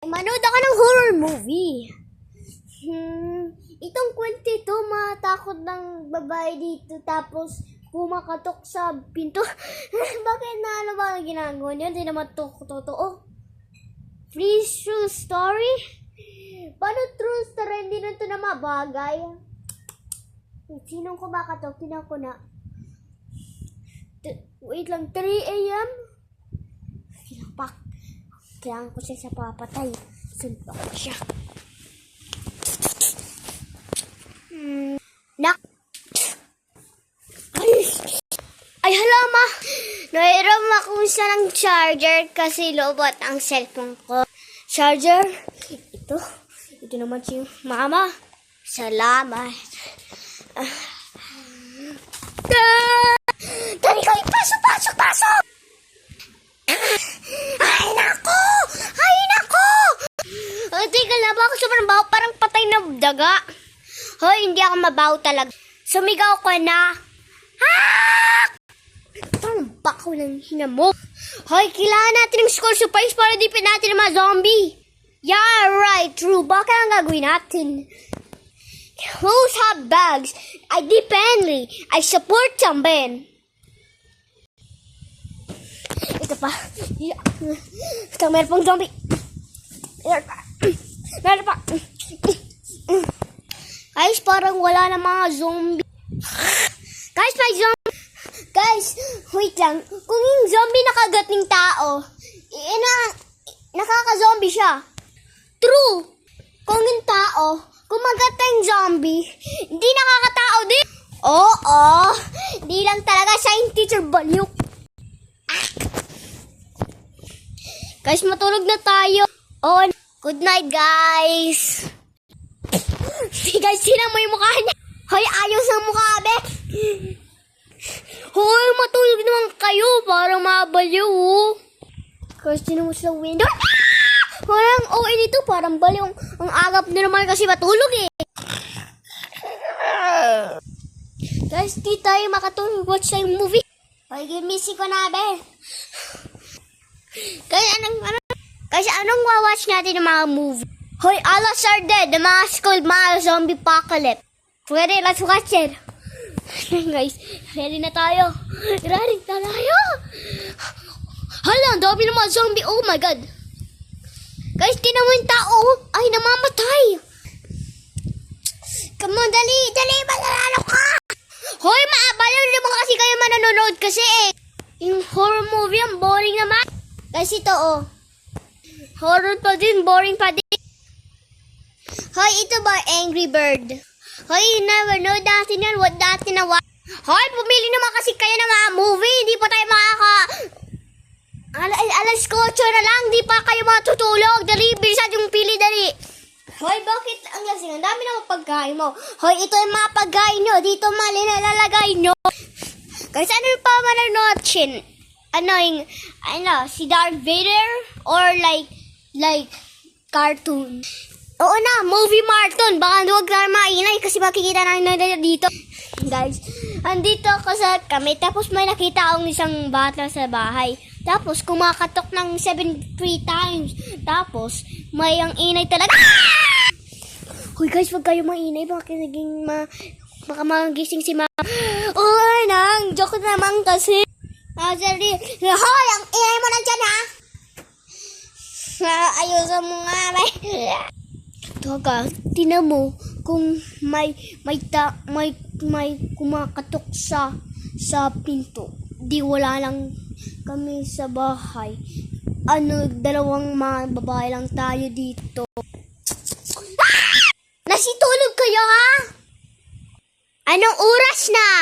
Manood ako ng horror movie. Itong kwento ito, matakot ng babae dito tapos kumakatok sa pinto. Bakit na ano ba ang ginagawa niya? Hindi naman totoo. Free true story? Paano true story? Hindi na ito na mabagay. Sinong kumakatok? Tinan ko na. Wait lang, 3 a.m.? Pak. Kailangan ko siya sa papatay. Suntok ko siya. Nak. Ay, hala ma. Nairam ako sa ng charger kasi lobot ang cellphone ko. Charger? Ito naman si mama. Salamat. Dali kayo, pasok! Ay, nako! Ay, teka lang, bakit sobrang baho? Parang patay na daga. Hoy, hindi ako mabaho talaga. Sumigaw ko na. Parang bako ng hina mo. Hoy, kailangan natin ng school supplies para di pa natin ng mga zombie. Yeah, right, true. Baka ang gagawin natin. Who's have bags? I depend. I support some Ben. Ito pa. Ito, meron pang zombie. Meron pa. Guys, parang wala na mga zombie. Guys, may zombie. Guys, wait lang. Kung yung zombie nakagat ng tao, nakaka-zombie siya. True. Kung yung tao, kumagat yung zombie, hindi nakakatao din. Oo. Di lang talaga siya yung teacher baliw. Guys, matulog na tayo. Good night, guys. Guys, sino mo yung mukha niya? Hoy, ayos ang mukha, be. Hoy, matulog naman kayo. Parang mabaliw, oh. Guys, sino mo sa window? Parang nito. Parang baliw. Ang agap na naman kasi matulog, eh. Guys, di tayo makatulog. Watch tayo movie. Hoy, gimising ko na, be. Guys, anong watch natin ng mga movie? Hoy, Alas are dead. The mga school, mga zombie apocalypse. Pwede, let's watch it. Guys, ready na tayo. Hala, ang dami ng mga zombie. Oh my God. Guys, tinan mo yung tao. Ay, namamatay. Come on, dali, malalalo ka. Hoy, maabalaw naman kasi kayo manonood kasi yung horror movie, ang boring naman. Guys, ito horror pa din, boring pa din. Hoy, ito ba Angry Bird? Hoy, never know dati na watch. Hoy, pumili naman kasi kayo ng mga movie. Hindi pa tayo alas 8 na lang. Hindi pa kayo matutulog. Dali, bilisan yung pili, dali. Hoy, bakit ang lasing? Ang dami naman pagkain mo. Hoy, ito yung mga pagkain nyo. Dito mali nalalagay nyo. Guys, ano pa mananotchin? Si Darth Vader? Or like cartoon? Oo na, movie marathon. Baka huwag na mainay kasi makikita natin dito. Guys, andito ako sa kami. Tapos may nakita akong isang bata sa bahay. Tapos kumakatok ng 73 times. Tapos may ang inay talaga. Hoy guys, wag kayo mainay. Baka magising si mama. Uy, nang joke naman kasi. Hoy, ang inay mo na dyan, ha? Ayusan mo nga, bay. Toga, tinan mo kung may kumakatok sa pinto. Di wala lang kami sa bahay. Dalawang mga babae lang tayo dito. Nasitulog kayo, ha? Anong oras na?